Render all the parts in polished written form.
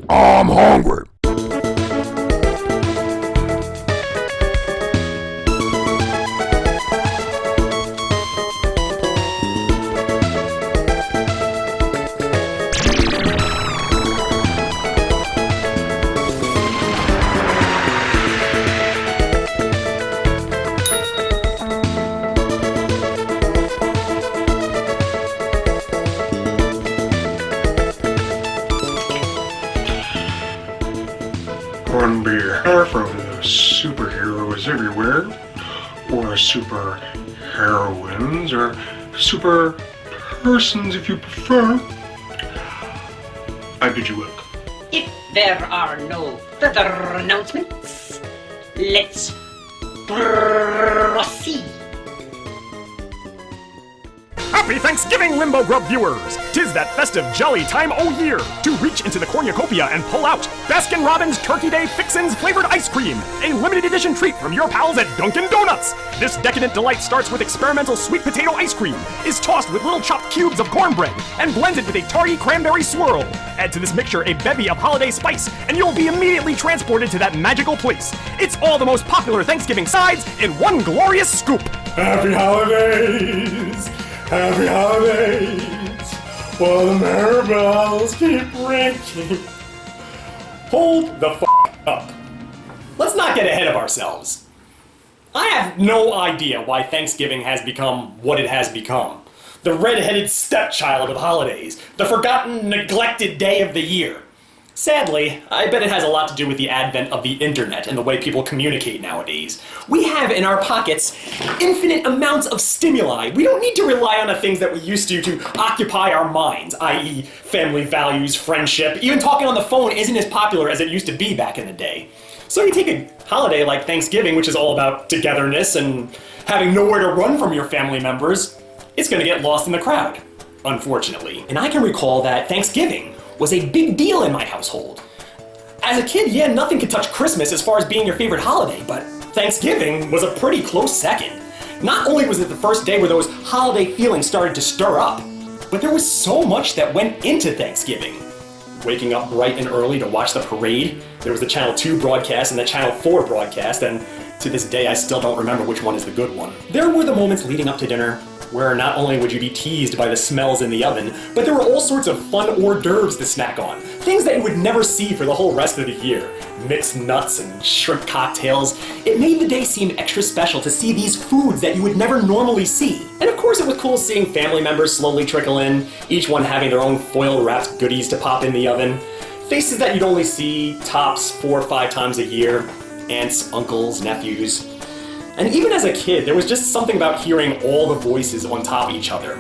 I'm hungry. On behalf of the superheroes everywhere, or super heroines, or super persons if you prefer, I bid you welcome. If there are no further announcements, let's proceed. Happy Thanksgiving, Limbo Grub viewers! 'Tis that festive, jolly time o' year to reach into the cornucopia and pull out Baskin-Robbins Turkey Day Fixin'S flavored ice cream, a limited edition treat from your pals at Dunkin' Donuts. This decadent delight starts with experimental sweet potato ice cream, is tossed with little chopped cubes of cornbread, and blended with a tarty cranberry swirl. Add to this mixture a bevy of holiday spice, and you'll be immediately transported to that magical place. It's all the most popular Thanksgiving sides in one glorious scoop. Happy holidays! Happy holidays! While the merry bells keep ringing. Hold the f*** up. Let's not get ahead of ourselves. I have no idea why Thanksgiving has become what it has become. The red-headed stepchild of holidays. The forgotten, neglected day of the year. Sadly, I bet it has a lot to do with the advent of the internet and the way people communicate nowadays. We have in our pockets infinite amounts of stimuli. We don't need to rely on the things that we used to occupy our minds, i.e. family values, friendship. Even talking on the phone isn't as popular as it used to be back in the day. So you take a holiday like Thanksgiving, which is all about togetherness and having nowhere to run from your family members, it's gonna get lost in the crowd, unfortunately. And I can recall that Thanksgiving was a big deal in my household. As a kid, yeah, nothing could touch Christmas as far as being your favorite holiday, but Thanksgiving was a pretty close second. Not only was it the first day where those holiday feelings started to stir up, but there was so much that went into Thanksgiving. Waking up bright and early to watch the parade, there was the Channel 2 broadcast and the Channel 4 broadcast, and to this day I still don't remember which one is the good one. There were the moments leading up to dinner where not only would you be teased by the smells in the oven, but there were all sorts of fun hors d'oeuvres to snack on. Things that you would never see for the whole rest of the year. Mixed nuts and shrimp cocktails. It made the day seem extra special to see these foods that you would never normally see. And of course it was cool seeing family members slowly trickle in, each one having their own foil-wrapped goodies to pop in the oven. Faces that you'd only see tops 4 or 5 times a year. Aunts, uncles, nephews. And even as a kid, there was just something about hearing all the voices on top of each other.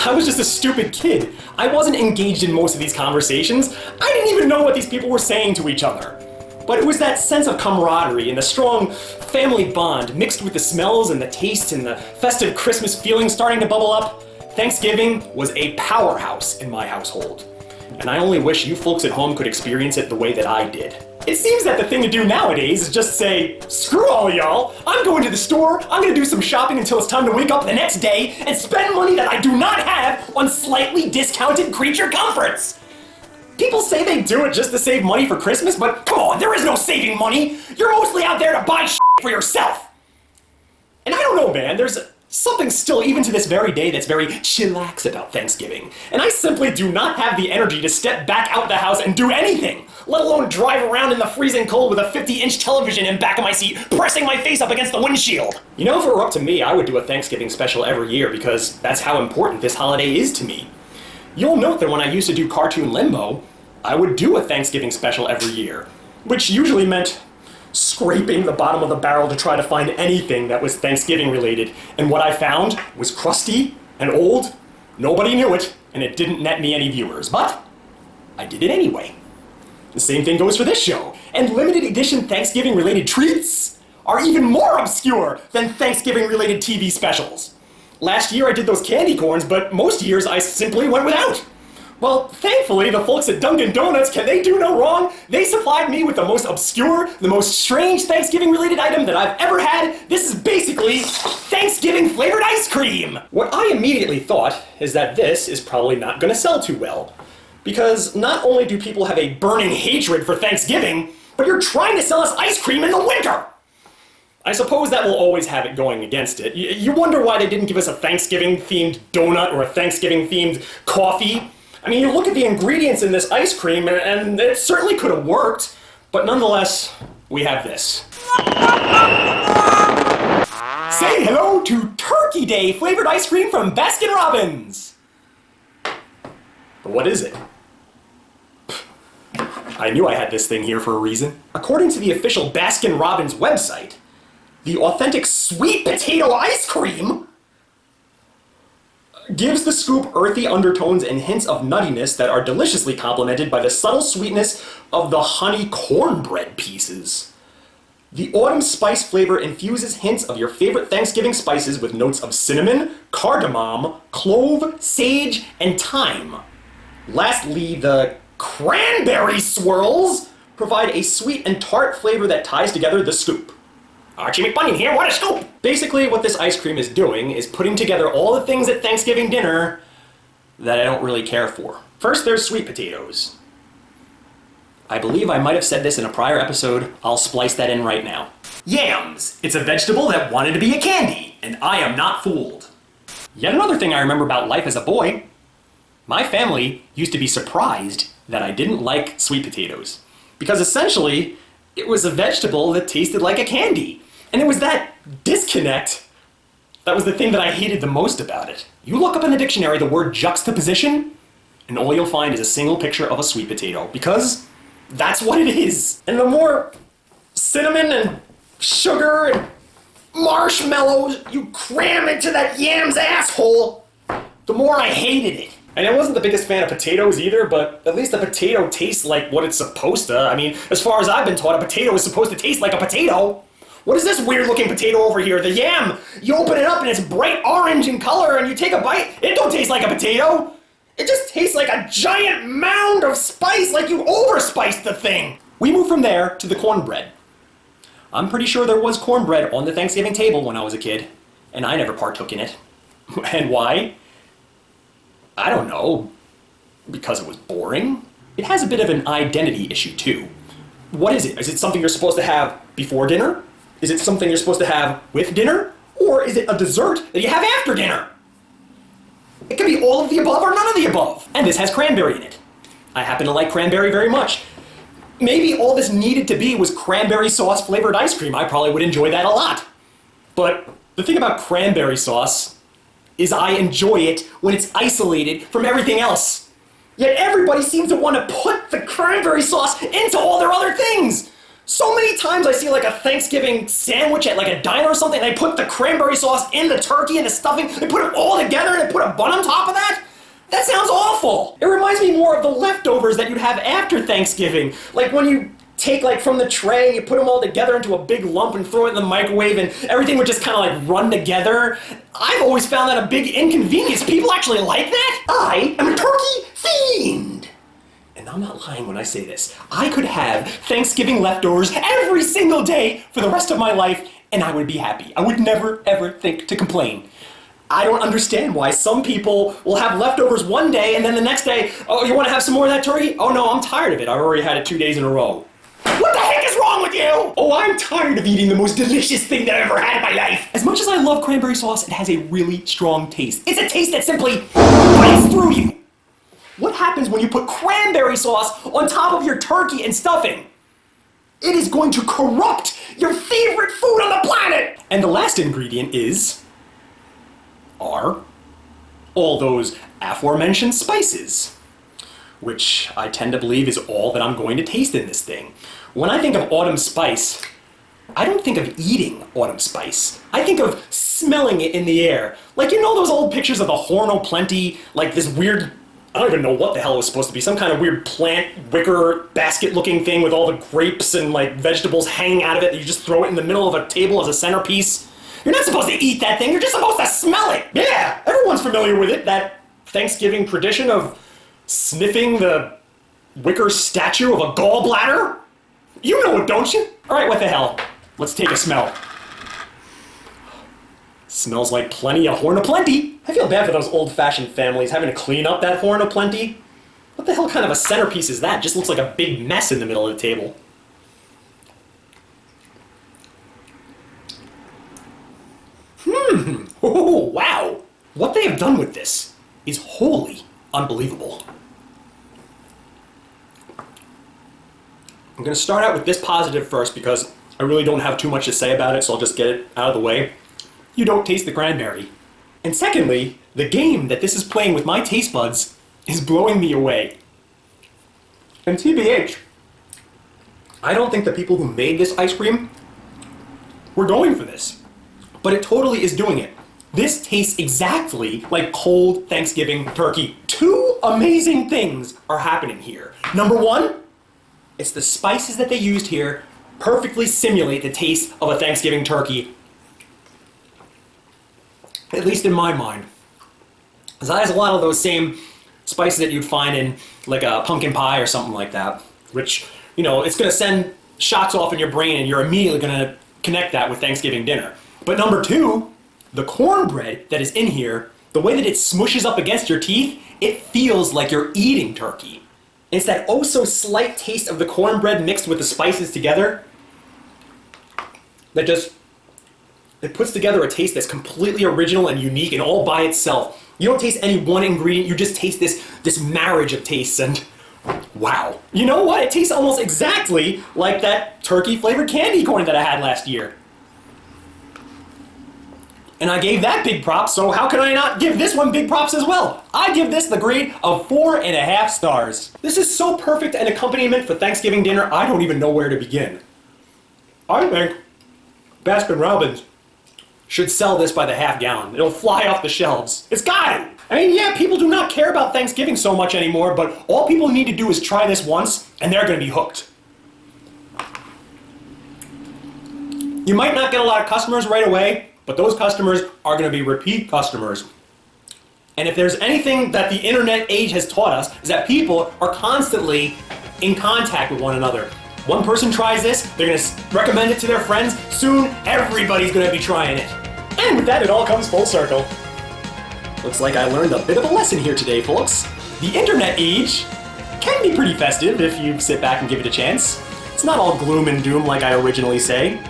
I was just a stupid kid. I wasn't engaged in most of these conversations. I didn't even know what these people were saying to each other. But it was that sense of camaraderie and the strong family bond mixed with the smells and the tastes and the festive Christmas feeling starting to bubble up. Thanksgiving was a powerhouse in my household. And I only wish you folks at home could experience it the way that I did. It seems that the thing to do nowadays is just say, screw all y'all, I'm going to the store, I'm gonna do some shopping until it's time to wake up the next day and spend money that I do not have on slightly discounted creature comforts. People say they do it just to save money for Christmas, but come on, there is no saving money. You're mostly out there to buy shit for yourself. And I don't know, man, there's something still, even to this very day, that's very chillax about Thanksgiving. And I simply do not have the energy to step back out the house and do anything, let alone drive around in the freezing cold with a 50-inch television in back of my seat, pressing my face up against the windshield. You know, if it were up to me, I would do a Thanksgiving special every year because that's how important this holiday is to me. You'll note that when I used to do cartoon Limbo, I would do a Thanksgiving special every year, which usually meant scraping the bottom of the barrel to try to find anything that was Thanksgiving related, and what I found was crusty and old, nobody knew it, and it didn't net me any viewers, but I did it anyway. The same thing goes for this show, and limited edition Thanksgiving related treats are even more obscure than Thanksgiving related TV specials. Last year I did those candy corns, but most years I simply went without. Well, thankfully, the folks at Dunkin' Donuts, can they do no wrong? They supplied me with the most obscure, the most strange Thanksgiving-related item that I've ever had. This is basically Thanksgiving-flavored ice cream! What I immediately thought is that this is probably not gonna sell too well. Because not only do people have a burning hatred for Thanksgiving, but you're trying to sell us ice cream in the winter! I suppose that will always have it going against it. You wonder why they didn't give us a Thanksgiving-themed donut or a Thanksgiving-themed coffee. I mean, you look at the ingredients in this ice cream, and it certainly could have worked. But nonetheless, we have this. Say hello to Turkey Day flavored ice cream from Baskin-Robbins! But what is it? I knew I had this thing here for a reason. According to the official Baskin-Robbins website, the authentic sweet potato ice cream gives the scoop earthy undertones and hints of nuttiness that are deliciously complemented by the subtle sweetness of the honey cornbread pieces. The autumn spice flavor infuses hints of your favorite Thanksgiving spices with notes of cinnamon, cardamom, clove, sage, and thyme. Lastly, the cranberry swirls provide a sweet and tart flavor that ties together the scoop. Archie McBunion here, what a scoop! Basically, what this ice cream is doing is putting together all the things at Thanksgiving dinner that I don't really care for. First, there's sweet potatoes. I believe I might have said this in a prior episode. I'll splice that in right now. Yams! It's a vegetable that wanted to be a candy, and I am not fooled. Yet another thing I remember about life as a boy. My family used to be surprised that I didn't like sweet potatoes. Because essentially, it was a vegetable that tasted like a candy. And it was that disconnect that was the thing that I hated the most about it. You look up in the dictionary the word juxtaposition, and all you'll find is a single picture of a sweet potato. Because that's what it is. And the more cinnamon and sugar and marshmallows you cram into that yam's asshole, the more I hated it. And I wasn't the biggest fan of potatoes either, but at least a potato tastes like what it's supposed to. I mean, as far as I've been taught, a potato is supposed to taste like a potato. What is this weird looking potato over here? The yam! You open it up and it's bright orange in color and you take a bite, it don't taste like a potato! It just tastes like a giant mound of spice, like you overspiced the thing! We move from there to the cornbread. I'm pretty sure there was cornbread on the Thanksgiving table when I was a kid, and I never partook in it. And why? I don't know. Because it was boring? It has a bit of an identity issue too. What is it? Is it something you're supposed to have before dinner? Is it something you're supposed to have with dinner? Or is it a dessert that you have after dinner? It could be all of the above or none of the above. And this has cranberry in it. I happen to like cranberry very much. Maybe all this needed to be was cranberry sauce flavored ice cream. I probably would enjoy that a lot. But the thing about cranberry sauce is I enjoy it when it's isolated from everything else. Yet everybody seems to want to put the cranberry sauce into all their other things. So many times I see like a Thanksgiving sandwich at like a diner or something, and they put the cranberry sauce in the turkey and the stuffing, they put it all together and they put a bun on top of that? That sounds awful. It reminds me more of the leftovers that you'd have after Thanksgiving. Like when you take like from the tray and you put them all together into a big lump and throw it in the microwave and everything would just kind of like run together. I've always found that a big inconvenience. People actually like that? I am a turkey fiend. And I'm not lying when I say this. I could have Thanksgiving leftovers every single day for the rest of my life and I would be happy. I would never ever think to complain. I don't understand why some people will have leftovers one day and then the next day, oh, you want to have some more of that turkey? Oh no, I'm tired of it. I've already had it 2 days in a row. What the heck is wrong with you? Oh, I'm tired of eating the most delicious thing that I've ever had in my life. As much as I love cranberry sauce, it has a really strong taste. It's a taste that simply bites through you. What happens when you put cranberry sauce on top of your turkey and stuffing? It is going to corrupt your favorite food on the planet. And the last ingredient are all those aforementioned spices, which I tend to believe is all that I'm going to taste in this thing. When I think of autumn spice, I don't think of eating autumn spice. I think of smelling it in the air. Like, you know those old pictures of the Horn o' Plenty? Like this weird, I don't even know what the hell it was supposed to be, some kind of weird plant wicker basket looking thing with all the grapes and like vegetables hanging out of it that you just throw it in the middle of a table as a centerpiece. You're not supposed to eat that thing, you're just supposed to smell it. Yeah, everyone's familiar with it, that Thanksgiving tradition of sniffing the wicker statue of a gallbladder? You know it, don't you? All right, what the hell? Let's take a smell. Smells like plenty of Horn o' Plenty. I feel bad for those old-fashioned families having to clean up that Horn o' Plenty. What the hell kind of a centerpiece is that? Just looks like a big mess in the middle of the table. Oh, wow! What they have done with this is wholly unbelievable. I'm going to start out with this positive first because I really don't have too much to say about it, so I'll just get it out of the way. You don't taste the cranberry. And secondly, the game that this is playing with my taste buds is blowing me away. And TBH, I don't think the people who made this ice cream were going for this, but it totally is doing it. This tastes exactly like cold Thanksgiving turkey. Two amazing things are happening here. Number one, it's the spices that they used here perfectly simulate the taste of a Thanksgiving turkey. At least in my mind. Because it has a lot of those same spices that you'd find in like a pumpkin pie or something like that. Which, you know, it's going to send shots off in your brain and you're immediately going to connect that with Thanksgiving dinner. But number two, the cornbread that is in here, the way that it smushes up against your teeth, it feels like you're eating turkey. It's that oh so slight taste of the cornbread mixed with the spices together that just, it puts together a taste that's completely original and unique and all by itself. You don't taste any one ingredient, you just taste this marriage of tastes, and wow. You know what? It tastes almost exactly like that turkey flavored candy corn that I had last year. And I gave that big props, so how can I not give this one big props as well? I give this the grade of 4.5 stars. This is so perfect an accompaniment for Thanksgiving dinner, I don't even know where to begin. I think Baskin-Robbins should sell this by the half gallon. It'll fly off the shelves. It's got it! I mean, yeah, people do not care about Thanksgiving so much anymore, but all people need to do is try this once, and they're gonna be hooked. You might not get a lot of customers right away, but those customers are going to be repeat customers. And if there's anything that the internet age has taught us, is that people are constantly in contact with one another. One person tries this, they're going to recommend it to their friends, soon everybody's going to be trying it. And with that, it all comes full circle. Looks like I learned a bit of a lesson here today, folks. The internet age can be pretty festive if you sit back and give it a chance. It's not all gloom and doom like I originally say.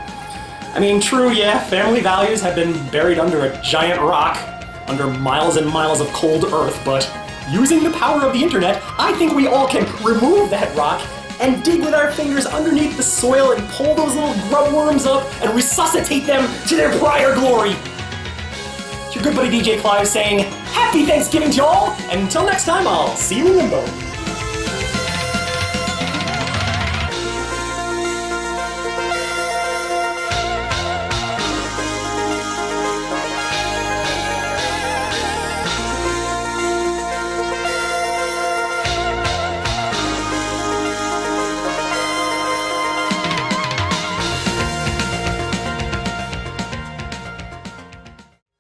I mean, true, yeah, family values have been buried under a giant rock, under miles and miles of cold earth, but using the power of the internet, I think we all can remove that rock and dig with our fingers underneath the soil and pull those little grub worms up and resuscitate them to their prior glory. It's your good buddy DJ Clive saying, Happy Thanksgiving to y'all, and until next time, I'll see you in Limbo.